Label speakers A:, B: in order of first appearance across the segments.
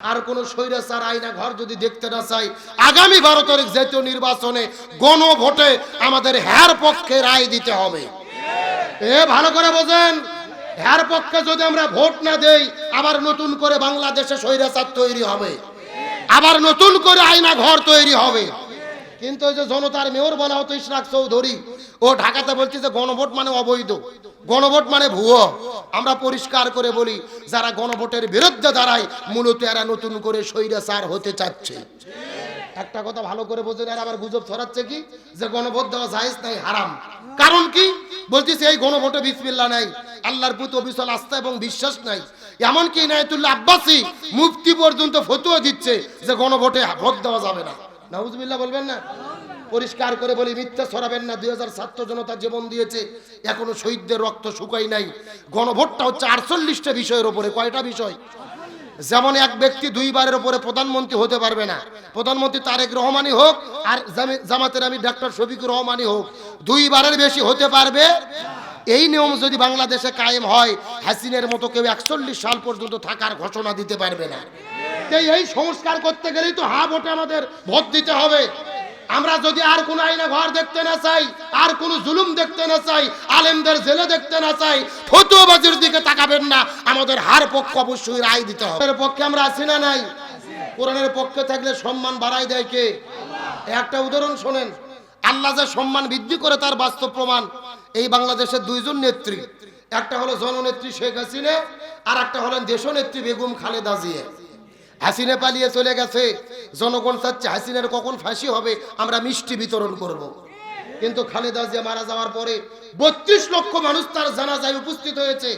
A: আর কোন স্বৈরাচার আইনা ঘর যদি দেখতে না চাই, আগামী 12 তারিখ জাতীয় নির্বাচনে গণভোটে আমাদের হ্যার পক্ষে রায় দিতে হবে। ভালো করে বোঝেন, হ্যার পক্ষে যদি আমরা ভোট না দেই, আবার নতুন করে বাংলাদেশে স্বৈরাচার তৈরি হবে, আবার নতুন করে আইনা ঘর তৈরি হবে। কিন্তু ওই যে জনতার মেয়র বলা হতো ইশরাক চৌধুরী, ও ঢাকাতে বলছে যে গণভোট মানে অবৈধ, গণভোট মানে ভুয়ো। আমরা পরিষ্কার করে বলি, যারা গণভোটের বিরুদ্ধে দাঁড়ায় মূলত এরা নতুন করে স্বৈরাচার হতে চাচ্ছে। একটা কথা ভালো করে বোঝেন, আর আবার গুজব ছড়াচ্ছে কি যে গণভোট দেওয়া জায়েজ নাই, হারাম। কারণ কি বলতেছে, এই গণভোটে বিসমিল্লাহ নাই, আল্লাহর প্রতি অবিচল আস্থা এবং বিশ্বাস নাই। এমনকি ইনায়েতুল্লাহ আব্বাসী মুফতি পর্যন্ত ফতোয়া দিচ্ছে যে গণভোটে ভোট দেওয়া যাবে না। নাউজুবিল্লাহ বলবেন না? পরিষ্কার করে বলি, মিথ্যা ছড়াবেন না। 2000 ছাত্র জনতা জীবন দিয়েছে, এখনো শহীদদের রক্ত শুকাই নাই। গণভোটটা হচ্ছে 48টা বিষয়ের উপরে। কয়টা বিষয়? যেমন এক ব্যক্তি 2 বারের উপরে প্রধানমন্ত্রী হতে পারবে না। প্রধানমন্ত্রী তারেক রহমানই হোক আর জামাতের আমি ডক্টর শফিকুর রহমানই হোক, 2 বারের বেশি হতে পারবে। এই নিয়ম যদি বাংলাদেশে কায়েম হয়, হাসিনের মতো কেউ 41 সাল পর্যন্ত থাকার ঘোষণা দিতে পারবে না। এই সংস্কার করতে গেলেই তো হা ভোটে আমাদের ভোট দিতে হবে। আমরা যদি আর কোন আইনা ঘর দেখতে না চাই, আর কোন জুলুম দেখতে না চাই, আলেমদের জেলে দেখতে না চাই, ফতোয়াবাজির দিকে তাকাবেন না। আমাদের হার পক্ষ অবশ্যই রায় দিতে হবে। এর পক্ষে আমরা আছি না নাই? কোরআনের পক্ষে থাকলে সম্মান বাড়াই দেয় কে? একটা উদাহরণ শোনেন, আল্লাহ যে সম্মান বৃদ্ধি করে তার বাস্তব প্রমাণ এই বাংলাদেশের 2 জন নেত্রী। একটা হলো জননেত্রী শেখ হাসিনা, আর একটা হলেন দেশনেত্রী বেগম খালেদা জিয়া। হাসিনা পালিয়ে চলে গেছে, জনগণ চাচ্ছে হাসিনার কখন ফাঁসি হবে, আমরা মিষ্টি বিতরণ করব। কিন্তু খালেদা জিয়া মারা যাওয়ার পরে 32 লক্ষ মানুষ তার জানাজায় উপস্থিত হয়েছে।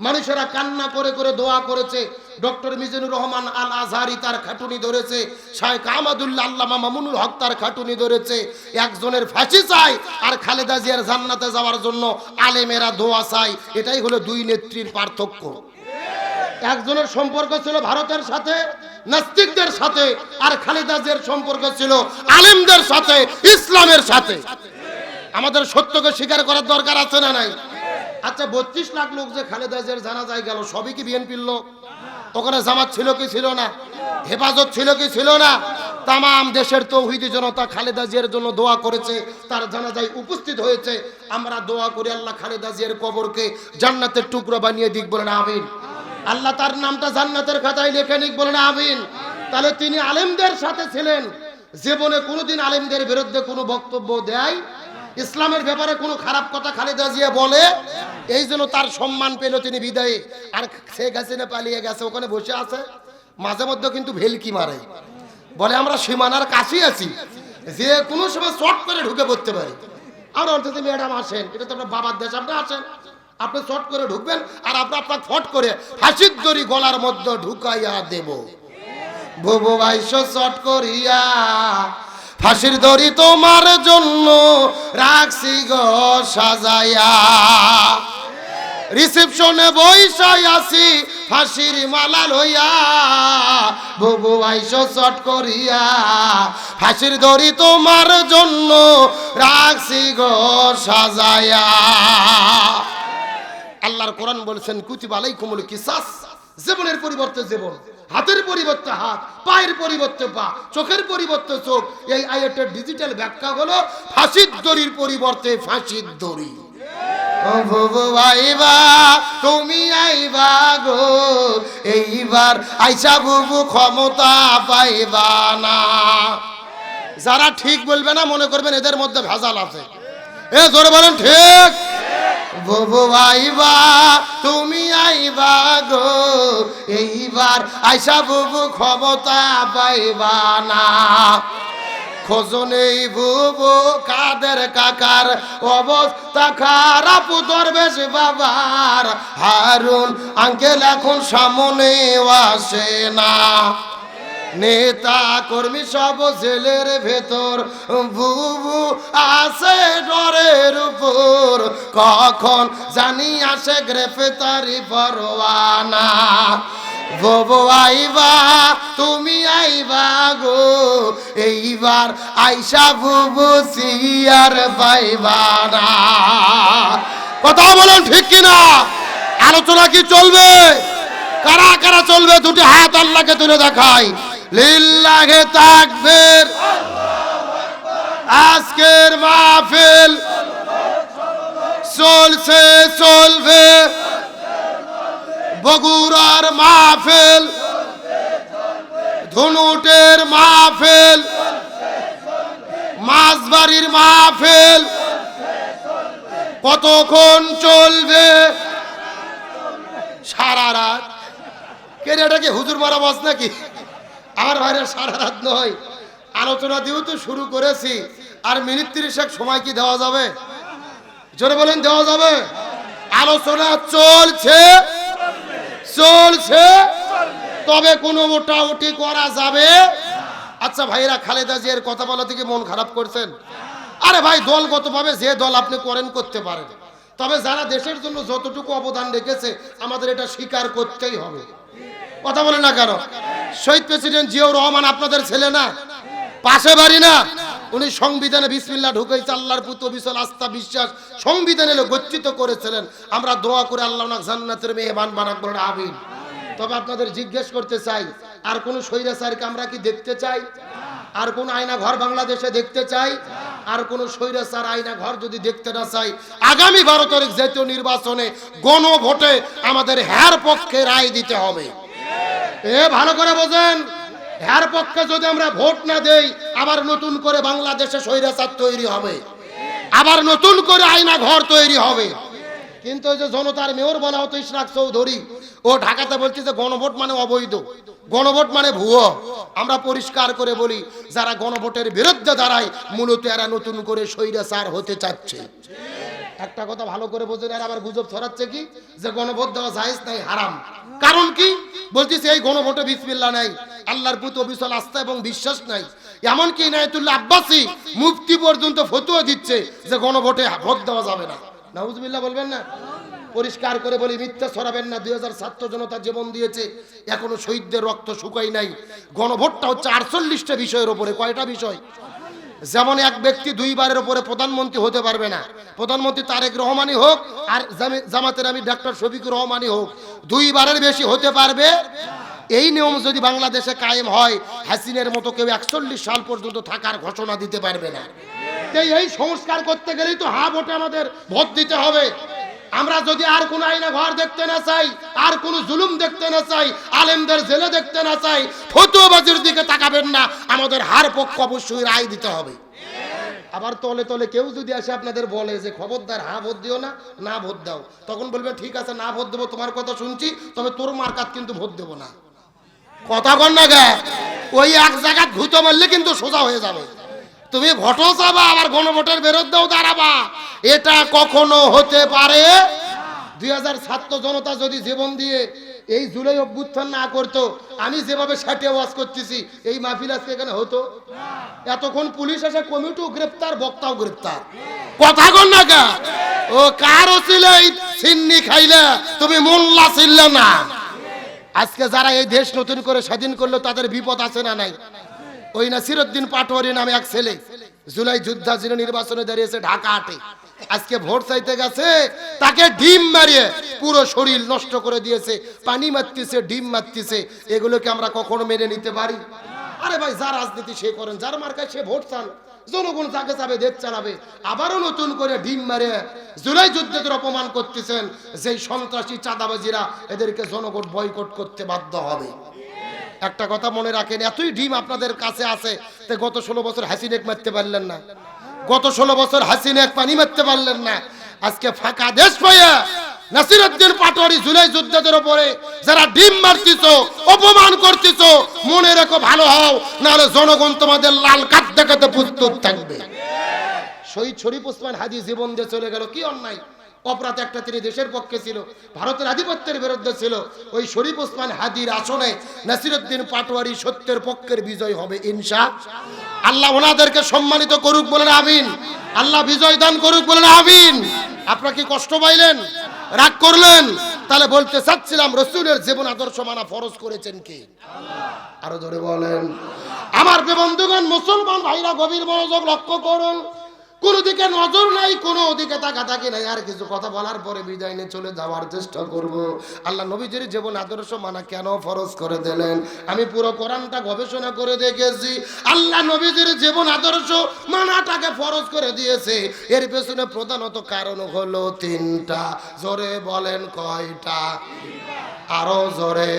A: মানুষেরা কান্না করে করে দোয়া করেছে। ডক্টর মিজানুর রহমান আল আজহারি তার খাটুনি ধরেছে, শাইখ আহমদুল্লাহ আল্লামা মামুনুল হক তার খাটুনি ধরেছে। একজনের ফাঁসি চাই আর খালেদা জিয়ার জান্নাতে যাওয়ার জন্য আলেমেরা দোয়া চাই। এটাই হলো 2 নেত্রীর পার্থক্য। একজনের সম্পর্ক ছিল ভারতের সাথে, নাস্তিকদের সাথে, আর খালেদা জিয়ার সম্পর্ক ছিল আলেমদের সাথে, ইসলামের সাথে। আমাদের সত্যকে স্বীকার করার দরকার আছে না নাই? আচ্ছা, 32 লাখ লোক যে খালেদা জিয়ার জানাজায় গেল, সবই কি বিএনপির লোক? ওখানে জামাত ছিল কি ছিল না? হেফাজত ছিল কি ছিল না? তাম দেশের তৌহিদি জনতা খালেদা জিয়ার জন্য দোয়া করেছে, তার জানাজায় উপস্থিত হয়েছে। আমরা দোয়া করি আল্লাহ খালেদা জিয়ার কবরকে জান্নাতের টুকরো বানিয়ে দিক, বলেন আমিন। আল্লাহ তার নামটা জান্নাতের খাতায় লিখে নিক, বলেন আমিন। তাহলে তিনি আলেমদের সাথে ছিলেন, জীবনে কোনোদিন আলেমদের বিরুদ্ধে কোনো বক্তব্য দেয়, ইসলামের ব্যাপারে কোনো খারাপ কথা খালেদা জিয়া বলে, এই জন্য তার সম্মান পেল তিনি বিদায়ী। আর শেখ হাসিনা পালিয়ে গেছে, ওখানে বসে আছে, মাঝে মধ্যে কিন্তু ভেলকি মারে, বলে আমরা সীমানার কাছে আছি, যে কোনো সময় শর্ট করে ঢুকে পড়তে পারি। আমরা অন্তত ম্যাডাম আসেন, এটা তো আপনার বাবার দেশ, আপনি আসেন, আপনি শর্ট করে ঢুকবেন আর আপনার ফট করে ফাঁসির দড়ি গলার মধ্যে ঢুকাইয়া দেব। বুবু ভাইশো শর্ট করিয়া ফাঁসির দড়ি তোমার জন্য রাখছি গো সাজাইয়া, রিসেপশনে বইসাই আছি ফাঁসির মালা লইয়া, বুবু আইসো শর্ট করিয়া ফাঁসির দড়ি তোমার জন্য রাখছি গো সাজাইয়া। আল্লাহর কোরআন বলছেন কুতিবা আলাইকুমুল কিসাস, জীবনের পরিবর্তে জীবন, হাতের পরিবর্তে হাত, পায়ের পরিবর্তে পা, চোখের পরিবর্তে চোখ। এই আয়াতের ডিজিটাল ব্যাখ্যা হলো ফাঁসির দড়ির পরিবর্তে ফাঁসির দড়ি। ও বুবু আইবা তুমি আইবা গো, এইবার আইসা বুবু ক্ষমতা পাইবা না। যারা ঠিক বলবে না মনে করবেন এদের মধ্যে ভেজাল আছে। জোরে বলেন ঠিক। বুবু আইবা তুমি আইবা গো, এইবার আইসা বুবু ক্ষমতা পাইবা না। খোঁজনেই বুবু কাদের কাকার অবস্থা খারাপ, দরবেশ বাবার হারুন আঙ্কেল এখন সামনে আসে না। নেতা কর্মী সব জেলের ভেতর, বুবু আছে ডরের উপর, কখন জানি আসে গ্রেফতারি পরোয়ানা। বুবু আইবা তুমি আইবা গো, এইবার আইসা বুবু সিয়ার পাইবা না। কথা বলেন ঠিক কিনা? আলোচনা কি চলবে? কারা কারা চলবে দুটি হাত আল্লাহকে তুলে দেখাই। লিল্লাহে তাকবীর। আজকের মাহফিল চলছে চলবে, বগুড়ার মাহফিল, ধুনুটের মাহফিল, মাছবাড়ির মাহফিল কতক্ষণ চলবে? সারা রাত। কেন এটা কি হুজুর মারা বাস নাকি? আমার ভাইরা সারা রাত নয়, আলোচনা দিয়েও তো শুরু করেছি, আর মিনিট 30 সময় কি দেওয়া যাবে? জোরে বলেন, দেওয়া যাবে? আলোচনা চলছে চলছে, তবে কোনো মোটামুটি করা যাবে। আচ্ছা ভাইরা, খালেদা জিয়ার কথা বলা থেকে মন খারাপ করছেন? আরে ভাই, দলগতভাবে যে দল আপনি করেন করতে পারেন, তবে যারা দেশের জন্য যতটুকু অবদান রেখেছে আমাদের এটা স্বীকার করতেই হবে। কথা বলে না কেন? শহীদ প্রেসিডেন্ট জিয়াউর রহমান আপনাদের ছেলে না? পাশে বাড়ি না? উনি সংবিধানে বিসমিল্লাহ ঢুকাইছে, আল্লাহর প্রতি অবিচল আস্থা বিশ্বাস সংবিধানে গচ্ছিত করেছিলেন। আমরা দোয়া করে আল্লাহ ওনাকে জান্নাতের মেহমান বানাক, বলেন আমিন। তবে আপনাদের জিজ্ঞেস করতে চাই, আর কোন স্বৈরাচারকে আমরা কি দেখতে চাই? আর কোন আয়না ঘর বাংলাদেশে দেখতে চাই? আর কোন স্বৈরাচার আয়না ঘর যদি দেখতে না চাই, আগামী 12 তারিখ জাতীয় নির্বাচনে গণভোটে আমাদের হ্যার পক্ষে রায় দিতে হবে। ভালো করে বোঝেন, হ্যার পক্ষে যদি আমরা ভোট না দেই, আবার নতুন করে বাংলাদেশে স্বৈরাচার তৈরি হবে, আবার নতুন করে আয়না ঘর তৈরি হবে। কিন্তু ওই যে জনতার মেয়র বলা হতো ইশরাক চৌধুরী, ও ঢাকাতে বলছে যে গণভোট মানে অবৈধ, গণভোট মানে ভুয়ো। আমরা পরিষ্কার করে বলি, যারা গণভোটের বিরুদ্ধে দাঁড়ায় মূলত এরা নতুন করে স্বৈরাচার হতে চাচ্ছে। একটা কথা ভালো করে বোঝেন, আর আবার গুজব ছড়াচ্ছে কি যে গণভোট দেওয়া জায়েজ নাই, হারাম। কারণ কি? বলতেছে এই গণভোটে বিসমিল্লাহ নাই, আল্লাহর প্রতি অবিচল আস্থা এবং বিশ্বাস নাই। এমনকি ইনায়েতুল্লাহ আব্বাসী মুফতি পর্যন্ত ফতোয়া দিচ্ছে যে গণভোটে ভোট দেওয়া যাবে না। নাউজুবিল্লাহ বলবেন না? পরিষ্কার করে বলি, মিথ্যা ছড়াবেন না। 2000 ছাত্র জনতা জীবন দিয়েছে, এখনো শহীদদের রক্ত শুকাই নাই। গণভোটটা হচ্ছে 48টা বিষয়ের উপরে। কয়টা বিষয়? যেমন এক ব্যক্তি 2 বারের উপরে প্রধানমন্ত্রী হতে পারবে না। প্রধানমন্ত্রী তারেক রহমানই হোক আর জামাতের আমি ডাক্তার শফিকুর রহমানই হোক, 2 বারের বেশি হতে পারবে। এই নিয়ম যদি বাংলাদেশে কায়েম হয়, হাসিনের মতো কেউ 41 সাল পর্যন্ত থাকার ঘোষণা দিতে পারবে না। এই সংস্কার করতে গেলেই তো হা ভোটে আমাদের ভোট দিতে হবে। আমরা যদি আর কোন আইনা ঘর দেখতে না চাই, আর কোন জুলুম দেখতে না চাই, আলেমদের জেলে দেখতে না চাই, ফতোয়াবাজির দিকে তাকাবেন না, আমাদের হার পক্ষ অবশ্যই রায় দিতে হবে। আবার তলে তলে কেউ যদি আসে আপনাদের বলে যে খবরদার হা ভোট দিও না, না ভোট দাও, তখন বলবেন ঠিক আছে না ভোট দেবো, তোমার কথা শুনছি, তবে তোর মার্কাত কিন্তু ভোট দেবো না। কথা কন না গে? ওই এক জায়গায় ঘুতো মারলে কিন্তু সোজা হয়ে যাবে। তুমি ভোটও চাবা, আবার গণভোটের বিরুদ্ধেও দাঁড়াবা, এটা কখনো হতে পারে? 2000 ছাত্র জনতা যদি জীবন দিয়ে এই জুলাই অভ্যুত্থান না করতো, আমি যেভাবে 60 ওয়াজ করতেছি, এই মাহফিল আজকে এখানে হতো? এতক্ষণ পুলিশ এসে কমিটিও গ্রেফতার, বক্তাও গ্রেফতার। কথা কন না কে? ও কারো ছিলে সিন্নি খাইলে তুমি মোল্লা ছিলে না। আজকে যারা এই দেশ নতুন করে স্বাধীন করলো, তাদের বিপদ আছে না নাই? ওই নাসিরউদ্দিন পাটোয়ারি নামে এক ছেলে জুলাই যোদ্ধা যিনি নির্বাচনে দাঁড়িয়েছে ঢাকা 8-এ, আজকে ভোট চাইতে গেছে, তাকে ডিম মারিয়ে পুরো শরীর নষ্ট করে দিয়েছে, পানি মারতেছে, ডিম মারতেছে। এগুলোকে আমরা কখনো মেনে নিতে পারি? আরে ভাই, যা রাজনীতি সে করেন, যার মার্কায় সে ভোট চান, জনগণ যাকে চাবে দেশ চালাবে। আবারও নতুন করে ডিম মারে জুলাই যুদ্ধের অপমান করতেছেন যেই সন্ত্রাসী চাঁদাবাজিরা, এদেরকে জনগণ বয়কট করতে বাধ্য হবে। একটা কথা মনে রাখেন, এতই ডিম আপনাদের কাছে আছে, তো গত 16 বছর হাসিনেক মারতে পারলেন না, গত 16 বছর হাসিনেক পানি মারতে পারলেন না। আজকে ফাঁকা দেশ পাইয়া নাসিরউদ্দিন পাটোয়ারি জুলাই যুদ্ধের উপরে যারা ডিম মারতিছো, অপমান করতিছো, মনে রেখো ভালো হও, নাহলে জনগণ তোমাদের লাল কাঠ দেখাতে প্রস্তুত থাকবে। শহীদ শরীফ ওসমান হাদি জীবন দিয়ে চলে গেল, কি অন্যায় অপরাধ একটা, তিনি দেশের পক্ষে ছিল, ভারতের আধিপত্যের বিরুদ্ধে ছিল। ওই শরীফ ওসমান হাদির আসনে নাসিরউদ্দিন পাটোয়ারি সত্যের পক্ষের বিজয় হবে ইনশাআল্লাহ। আল্লাহ ওনাদেরকে সম্মানিত করুক, বলেন আমিন। আল্লাহ বিজয় দান করুক, বলেন আমিন। আপনারা কি কষ্ট পাইলেন, রাগ করলেন? তাহলে বলতে চাচ্ছিলাম, রাসূলের জীবন আদর্শ মানা ফরজ করেছেন কে? আরো ধরে বলেন। আমার বন্ধুগণ, মুসলমান ভাইরা, গভীর মনোযোগ লক্ষ্য করুন। কোন দিকে নজর নাই, কোনো দিকে তাকাতাকি নাই। আর কিছু কথা বলার পরে বিদায় নিয়ে চলে যাওয়ার চেষ্টা করব। আল্লাহ নবীজির জীবন আদর্শ মানা কেন ফরজ করে দিলেন? আমি পুরো কোরআনটা গবেষণা করে দেখেছি। আল্লাহ নবীজির জীবন আদর্শ মানাটাকে ফরজ করে দিয়েছে, এর পেছনে প্রধানত কারণ হলো তিনটা। জোরে বলেন কয়টা? আরো জোরে।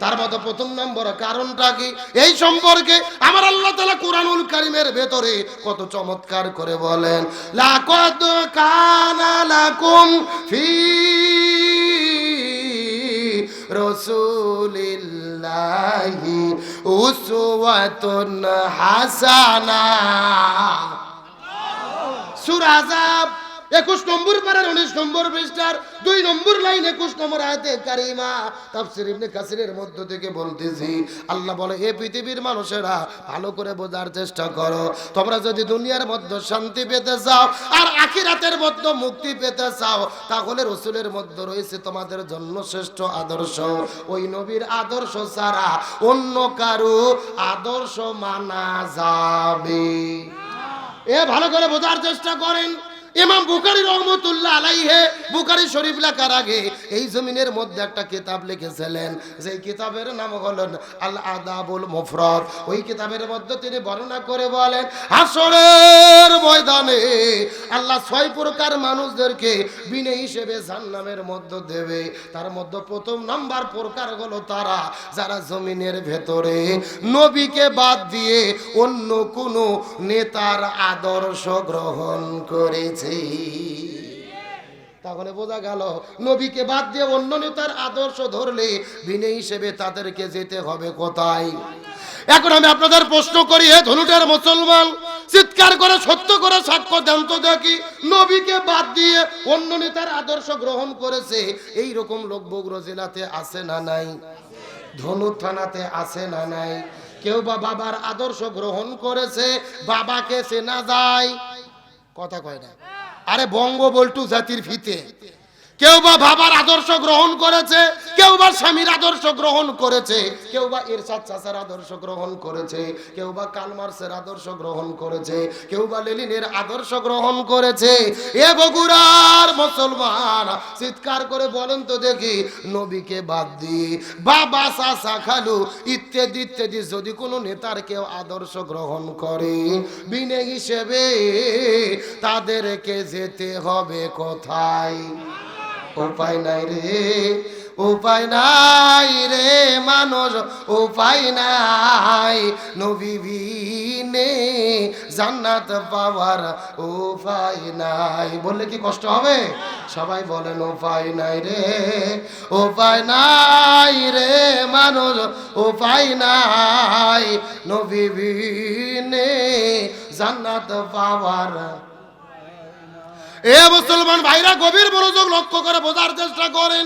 A: তার মধ্যে প্রথম নম্বর কারণটা কি, এই সম্পর্কে আমার আল্লাহ তাআলা কুরআনুল কারীমের ভেতরে কত চমৎকার করে বলেন, লাকাদ কানা লাকুম ফি রাসূলিল্লাহি উসওয়াতুন হাসানাহ। সূরা আযাব 21 নম্বর পারার 19 নম্বর পৃষ্ঠার 2 নম্বর লাইন 21 নম্বর আয়াতে কারিমা। তাফসীর ইবনে কাসিরের মধ্য থেকে বলতেছি, আল্লাহ বলে, হে পৃথিবীর মানুষেরা, ভালো করে বোঝার চেষ্টা করো। তোমরা যদি দুনিয়ার মধ্যে শান্তি পেতে চাও আর আখিরাতের মধ্যে মুক্তি পেতে চাও, তাহলে রাসূলের মধ্যে রয়েছে তোমাদের জন্য শ্রেষ্ঠ আদর্শ। ওই নবীর আদর্শ ছাড়া অন্য কারো আদর্শ মানা যাবে? এ ভালো করে বোঝার চেষ্টা করেন। ইমাম বুখারী রহমাতুল্লাহ আলাইহি বুখারী শরীফ লেখার আগে এই জমিনের মধ্যে একটা কিতাব লিখেছিলেন, যে কিতাবের নাম হলো আল আদাবুল মুফরাদ। ওই কিতাবের মধ্যে তিনি বর্ণনা করে বলেন, হাসরের ময়দানে আল্লাহ 6 প্রকার মানুষদেরকে বিনে হিসেবে জান্নাতের মধ্যে দেবে। তার মধ্যে প্রথম নাম্বার প্রকার হলো তারা যারা জমিনের ভেতরে নবীকে বাদ দিয়ে অন্য কোনো নেতার আদর্শ গ্রহণ করেছে। তাহলে বোঝা গেল, নবীকে বাদ দিয়ে অন্য নেতার আদর্শ ধরলে বিনে হিসেবে তাদেরকে যেতে হবে কোথায়? এখন আমি আপনাদের প্রশ্ন করি, হে ধনুটের মুসলমান, চিৎকার করে সত্য করে সাক্ষ্য দেন তো দেখি, নবীকে বাদ দিয়ে অন্য নেতার আদর্শ গ্রহণ করেছে এই রকম লোক বগুড়া জেলাতে আছে না নাই? ধনুট থানাতে আছে না নাই? কেউ বা বাবার আদর্শ গ্রহণ করেছে, বাবাকে চেনা যায়? কথা কয় না। আরে বঙ্গবল্টু জাতির ফিতে। কেউ বা বাবার আদর্শ গ্রহণ করেছে, কেউ বা স্বামীর আদর্শ গ্রহণ করেছে, কেউ বা এরশাদ চাচার আদর্শ গ্রহণ করেছে, কেউ বা কার্ল মার্ক্সের আদর্শ গ্রহণ করেছে, কেউ বা লেনিনের আদর্শ গ্রহণ করেছে। এ বগুড়ার মুসলমান, চিৎকার করে বলেন তো দেখি, নবীকে বাদ দিয়ে বাবা চাচা খালু ইত্যাদি ইত্যাদি যদি কোনো নেতার কেউ আদর্শ গ্রহণ করে, বিনে হিসেবে তাদেরকে যেতে হবে কোথায়? উপায় নাই রে, উপায় নাই রে মানুষ, উপায় নাই। নবী বিনে জান্নাত পাওয়ার উপায় নাই। বললে কি কষ্ট হবে? সবাই বলেন উপায় নাই রে, উপায় নাই রে মানুষ, উপায় নাই। নবী বিনে জান্নাত পাওয়ার। এ মুসলমান ভাইরা, গভীর মনোযোগ লক্ষ্য করে বোঝার চেষ্টা করেন।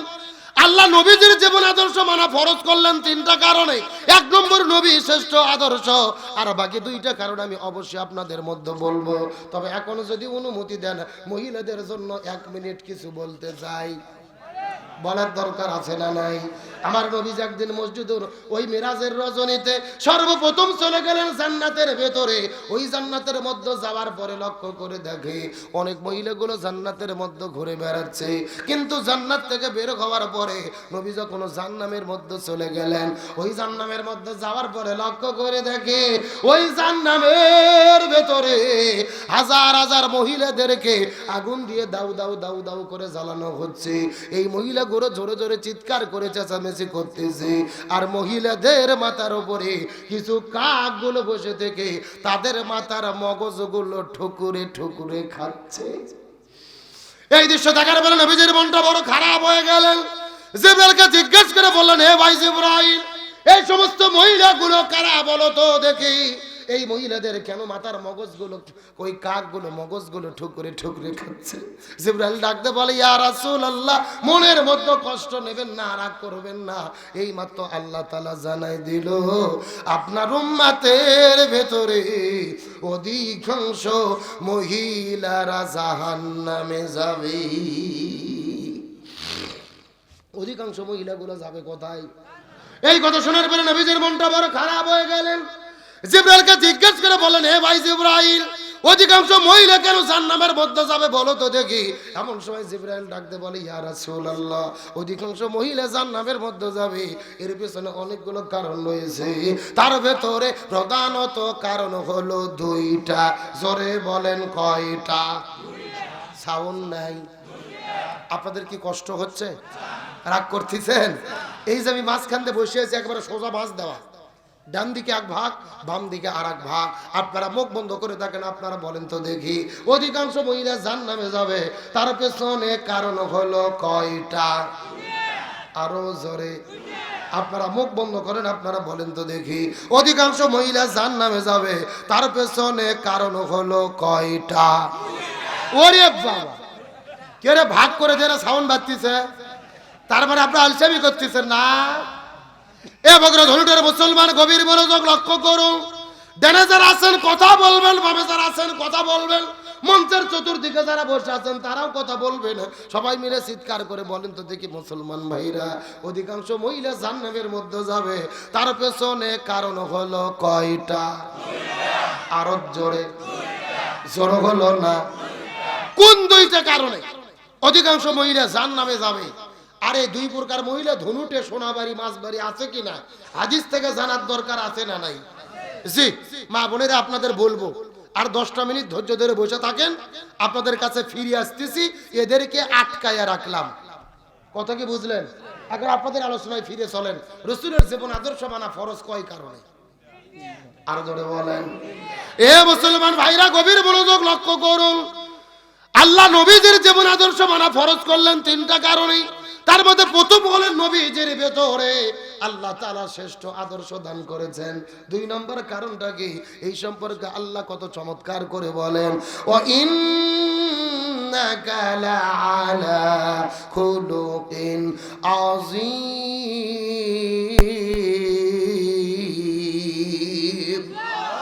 A: আল্লাহ নবীজির জীবন আদর্শ মানা ফরজ করলেন তিনটা কারণে। 1 নম্বর, নবী শ্রেষ্ঠ আদর্শ। আর বাকি 2টা কারণ আমি অবশ্যই আপনাদের মধ্যে বলবো। তবে এখনো যদি অনুমতি দেন, মহিলাদের জন্য 1 মিনিট কিছু বলতে চাই। বলার দরকার আছে না নাই? আমার নবী একদিন মসজিদের ওই মিরাজের রজনীতে সর্বপ্রথম চলে গেলেন জান্নাতের ভেতরে। ওই জান্নাতের মধ্যে যাওয়ার পরে লক্ষ্য করে দেখে অনেক মহিলাগুলো জান্নাতের মধ্যে ঘুরে বেড়াচ্ছে। কিন্তু জান্নাত থেকে বের হওয়ার পরে নবী যখন জান্নামের মধ্যে চলে গেলেন, ওই জান্নামের মধ্যে যাওয়ার পরে লক্ষ্য করে দেখে ওই জান্নামের ভেতরে হাজার হাজার মহিলাদেরকে আগুন দিয়ে দাউ দাউ দাউ দাউ করে জ্বালানো হচ্ছে। এই মহিলাগুলো জোরে জোরে চিৎকার করে চেঁচামেচি করতেছে, আর মহিলাদের মাথার উপরে কিছু কাকগুলো বসে থেকে তাদের মাথার মগজগুলো ঠুকুরে ঠুকুরে খাচ্ছে। এই দৃশ্য দেখার পরে নবীজির মনটা বড় খারাপ হয়ে গেলেন। জিবরাইলকে জিজ্ঞেস করে বললেন, হে ভাই জিবরাইল, এই সমস্ত মহিলাগুলো কারা বলো তো দেখি? এই মহিলাদের কেন মাথার মগজগুলো, ওই কাকগুলো মগজগুলো ঠুকরে ঠুকরে খাচ্ছে? জিবরাইল ডাকতে বলে, ইয়া রাসূলুল্লাহ, মনের মধ্যে কষ্ট নেবেন না, রাগ করবেন না। এই মাত্র আল্লাহ তাআলা জানাই দিল, আপনার উম্মতের ভেতরে অধিকাংশ মহিলারা জাহান্নামে যাবে। অধিকাংশ মহিলাগুলো যাবে কোথায়? এই কথা শোনার পরে নবীজির মনটা বড় খারাপ হয়ে গেলেন। জিবরাইলকে জিজ্ঞেস করে বলেন, হে ভাই জিবরাইল, অধিকাংশ মহিলা কেন জাহান্নামের মধ্যে যাবে বলো তো দেখি? এমন সময় জিবরাইল ডাকতে বলে, ইয়া রাসূলুল্লাহ, অধিকাংশ মহিলা জাহান্নামের মধ্যে যাবে, এর পিছনে অনেকগুলো কারণ রয়েছে। তার ভেতরে প্রধানত কারণ হলো দুইটা। জোরে বলেন কয়টা? সাউন্ড নাই। আপনাদের কি কষ্ট হচ্ছে? রাগ করতেছেন? এই যে আমি মাঝখান দিয়ে বসে আছি, একবারে সোজা মাছ দেওয়া, ডান দিকে এক ভাগ, বাম দিকে আর এক ভাগ। আপনারা মুখ বন্ধ করে থাকেন, আপনারা বলেন তো দেখি, অধিকাংশ মহিলা জাহান্নামে যাবে, তার পেছনে কারণ হলো কয়টা? আরো জোরে। আপনারা মুখ বন্ধ করেন, আপনারা বলেন তো দেখি, অধিকাংশ মহিলা জাহান্নামে যাবে, তার পেছনে কারণ হলো কয়টা? ওরে বাবা, কে রে ভাগ করে যারা সাউন্ড বাজতেছে, তারপরে আপনারা আলসামি করতেছেন না? এ বগরা ধনুটের মুসলমান, গভীর মনোযোগ লক্ষ্য করুন। ডানে যারা আছেন কথা বলবেন, বামে যারা আছেন কথা বলবেন, মঞ্চের চতুর্দিকে যারা বসে আছেন তারাও কথা বলবেন। সবাই মিলে চিৎকার করে বলেন তো দেখি, মুসলমান ভাইরা, অধিকাংশ মহিলা জাহান্নামের মধ্যে যাবে, তার পেছনে কারণ হলো কয়টা? আরো জোরে। জোর হলো না? কোন দুইটা কারণে অধিকাংশ মহিলা জাহান্নামে যাবে? আরে দুই প্রকার মহিলা, ধনুটে সোনাবাড়ি মাছবাড়ি আছে কিনা হাদিস থেকে জানার দরকার আছে না নাই? জি মা বোনেরা, আপনাদের বলবো আর 10টা মিনিট ধৈর্য ধরে বসে থাকেন, আপনাদের কাছে ফিরে আসতেছি। এদেরকে আটকায়া রাখলাম, কথা কি বুঝলেন? এখন আপনাদের আলোচনায় ফিরে চলেন। রাসূলের জীবন আদর্শ মানা ফরজ কয় কারণে? আর জোরে বলেন। এ মুসলমান ভাইরা, গভীর মনোযোগ লক্ষ্য করুন। আল্লাহ নবীদের জীবন আদর্শ মানা ফরজ করলেন 3টা কারণে। তার মধ্যে প্রথম হলেন নবীজির ভেতরে আল্লাহ তাআলা শ্রেষ্ঠ আদর্শ দান করেছেন। 2 নম্বর কারণটা কি? এই সম্পর্কে আল্লাহ কত চমৎকার করে বলেন, ওয়া ইন্নাকা লাআলা খুলুকিন আযীম।